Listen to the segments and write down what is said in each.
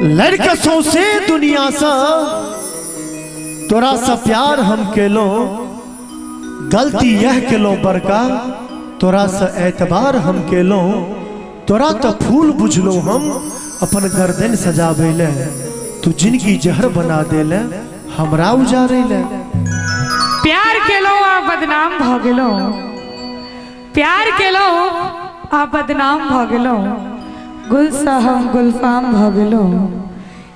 लड़कसों से दुनिया सा तोरा सा प्यार हम केलो, गलती यह केलो बड़का तोरा सा एतबार हम केलो। तोरा तो फूल बुझलो हम अपन गर्दन सजावे ले, तू जिनकी जहर बना दे ले हमरा उजारे ले। प्यार केलो आ बदनाम भ गेलो, प्यार केलो आ बदनाम भ गेलो, गुल सा हम गुलफाम भ गेलो।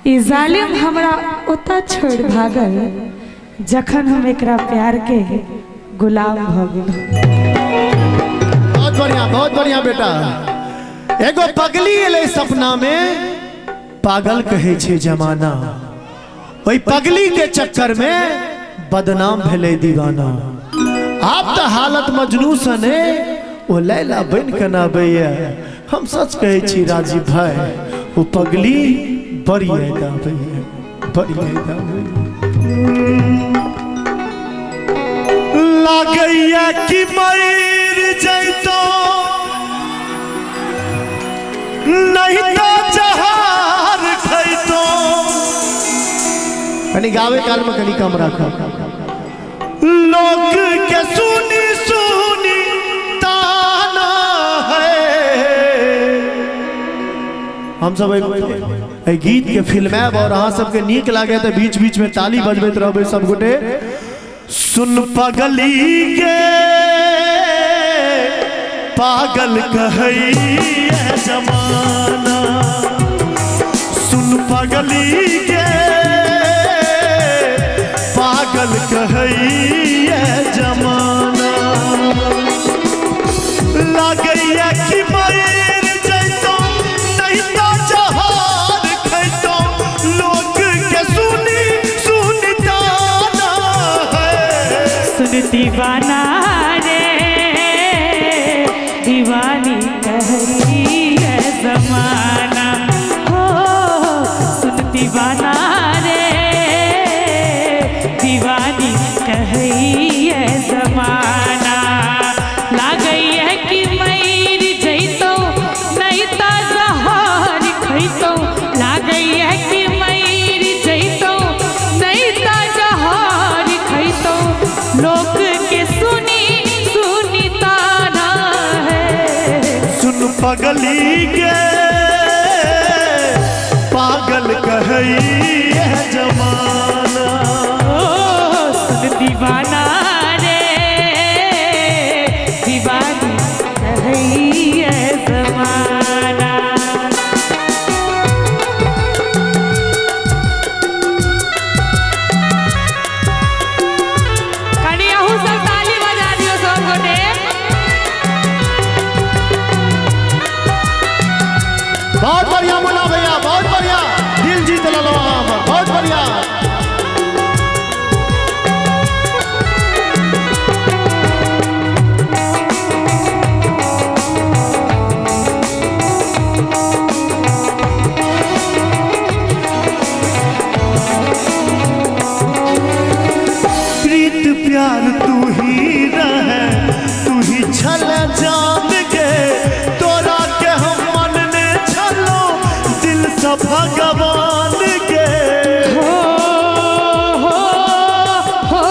ई जालिम हमरा ओता छोड़ भागल जखन हम एकरा प्यार के गुलाम भ गेलो। बहुत बढ़िया बेटा। एगो पगली एले सपना में, पागल कहे छे जमाना, वही पगली के चक्कर में बदनाम भेले दीवाना। आप तो हालत मजनू सने वो लैला बन के ना बैया। हम सच कहे छी राजीव भाई, वो पगली बड़ी है बड़ी लागैया कि मर जैतो नहीं तो जहार खैतो। कनी गावे काल में कनी कम रखा। लोग के सुनी सुनी ताना है। हम सब एक गीत के फिल्म और अहाँ सबके नीक लागे तो बीच बीच में ताली बजबैत रहबे सब गोटे। सुन पगली के पागल कहई जमाना, सुन पगली के पागल कहई जमाना। लागैया कि मर जैतो नहीं तो जहार खैतो। लोग के सुनी सुनी ताना है। सुन दीवाना रे दीवानी कहरी है जमाना, हो सुन दीवाना रे दीवानी कहरी है जमाना। लागई है कि मर जैतो नहीं तो जहार खैतो। लागई है कि मर जैतो नहीं तो जहार खैतो। लोग के सुनी सुनी ताना है। सुन पगली के पागल कहई जमाना, सुन दीवाना रे दीवानी कहई है जमाना। कनियाहू सब ताली बजा दियो सब गोटे। बहुत बढ़िया मुन्ना भैया, बहुत बढ़िया। दिल जीत लो वहां पर, बहुत बढ़िया। प्रीत प्यार तू ही रहे, तू ही छल जान के। तोरा के हम मन ने छलो दिल से भगवान के। हो हो हो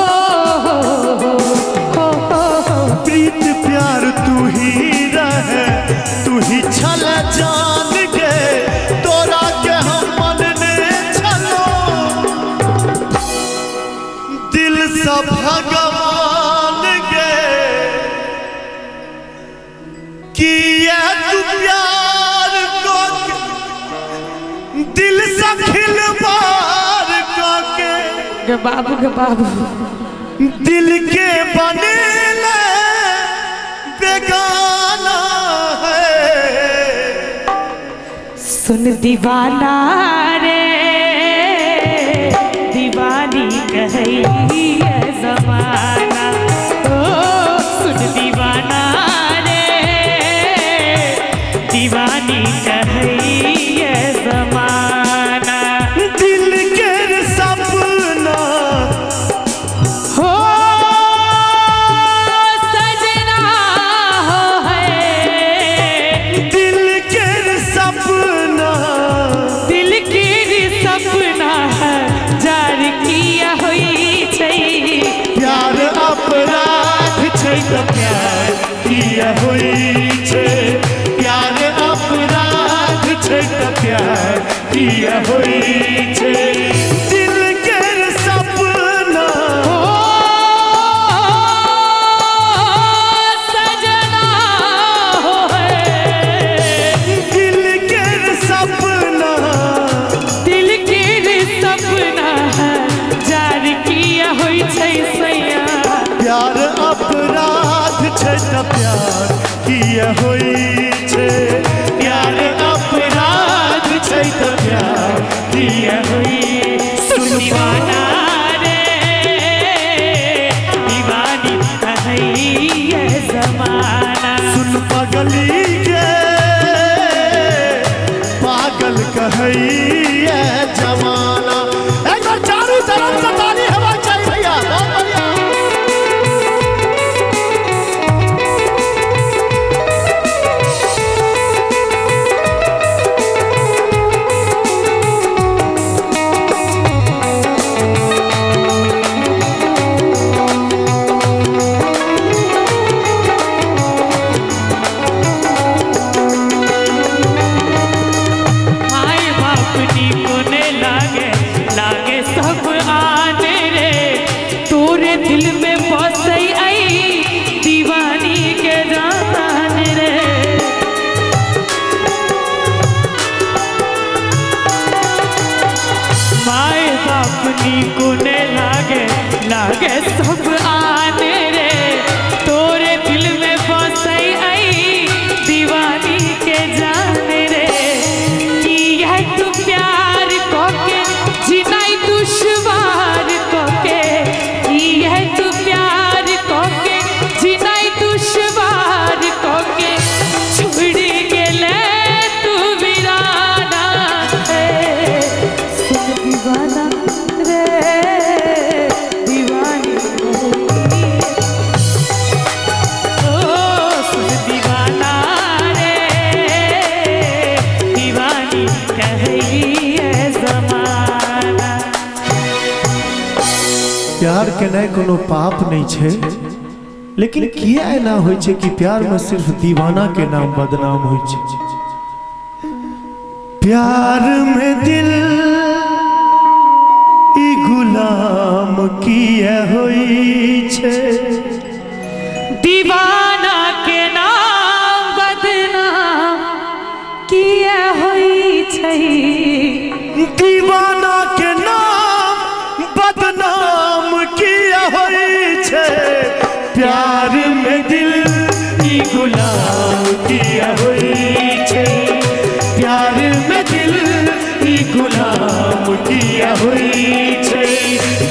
हो हो। प्रीत प्यार तू ही रहे, तू ही छल जान के। तोरा के हम मन ने छलो दिल से भगवान के। किया तू प्यार को दिल से खिलवार के बाबू के बाबू दिल के बने बेगाना है। सुन दीवाना रे दीवानी कहई है जमाना, ओ सुन दीवाना रे दीवानी कहई है जमाना। दिल के सपना हो सजना हो है, दिल के सपना दिल की प्यार किया होई छे दिल के सपना सजना हो दिल के सपना जार किया होई छै सैया प्यार अपराध छे त प्यार किया होई छे प्यार अपराध छे त प्यार किया होई सुन दीवाना रे दीवानी है ये जमाना सुन पगली के पागल कहई ये जमाना एक बार चारों तरफ से ताली हवा चाहिए भैया बहुत बढ़िया माय बाप नी कोने लागे लागे सब आने रे तोरे दिल में बसई आई दीवानी के जान रे माय बाप नी कोने लागे लागे सब आने रे तोरे दिल में बसई आई दीवानी के जान रे कि यह तू प्यार को के जिनाई दुश्वार को के कि यह तू प्यार को के जिनाई दुश्वार को के छुड़ी गेले तू वीराना है सुन दीवाना रे दीवानी ओ सुन दीवाना रे दीवानी कही है जमाना प्यार के नहीं कोनो पाप नहीं छे लेकिन किया ना होय छे कि प्यार में सिर्फ दीवाना के नाम बदनाम होय छे प्यार में दिल ई गुलाम किया होई छे दीवाना के नाम बदनाम किया होई छै दीवाना के नाम बदनाम किया होई छे प्यार में दिल ई गुलाम किया होई छे प्यार में दिल ई गुलाम किया होई छे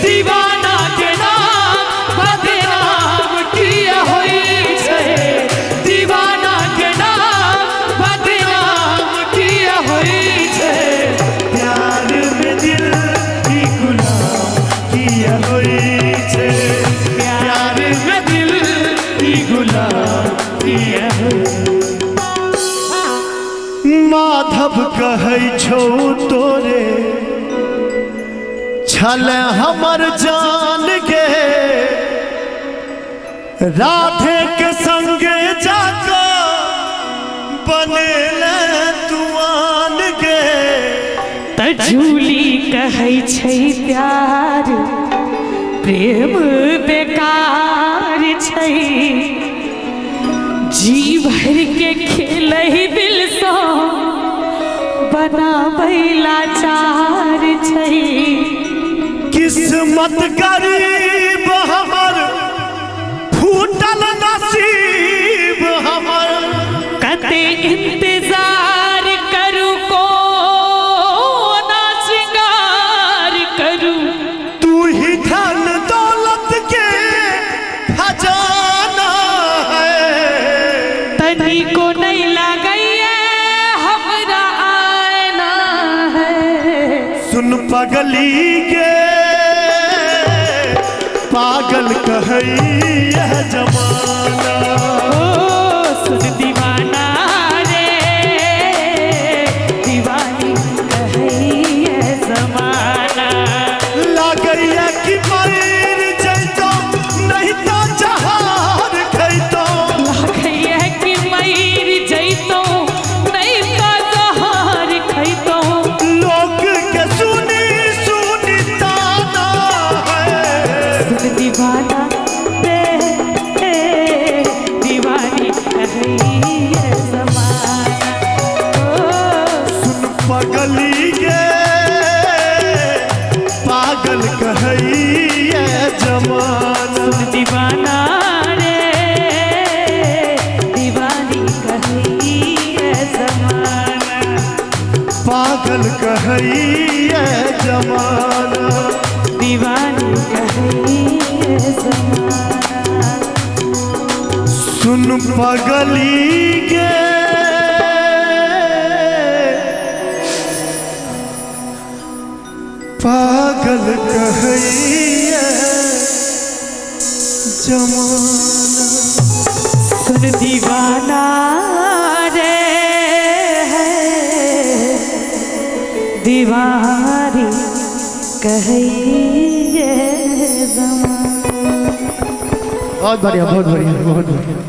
दीवाना के नाम बदनाम किया होई छै दीवाना के नाम बदनाम किया होई छै प्यार में दिल ई गुलाम किया होई छे प्यार में दिल ई गुलाम किया होई माधव कहै छौ तोरे छल हमर जान के राधे के संगे जाकर बनेले तुआन के झूली कहै छै प्यार प्रेम बेकार छै जी भर के खेलै दिल सँ बनाबै लाचार छै किस्मत गरीब हमर फूटल नसीब हमर कते इंतजार करू को ना सिंगार करू तू ही धन दौलत के खजाना है तनी को नहीं लगैया हमरा आना है सुन पगली के पागल कहई यह जमाना ओ सुन दीवाना रे दीवानी कहई है जमाना लागैया कि मर जैतो नहीं तो जहार खैतो लागैया कि मर जैतो नहीं तो जहार खैतो पगली के पागल कहैया जमाना। दीवाना रे दीवानी कहैया जमाना। पागल कहैया जमाना। दीवानी कहैया जमाना। सुन पगली के पागल कहैया जमाना। सुन दीवाना रे दीवानी कहैया जमाना। बहुत बढ़िया बहुत बढ़िया बहुत बढ़िया।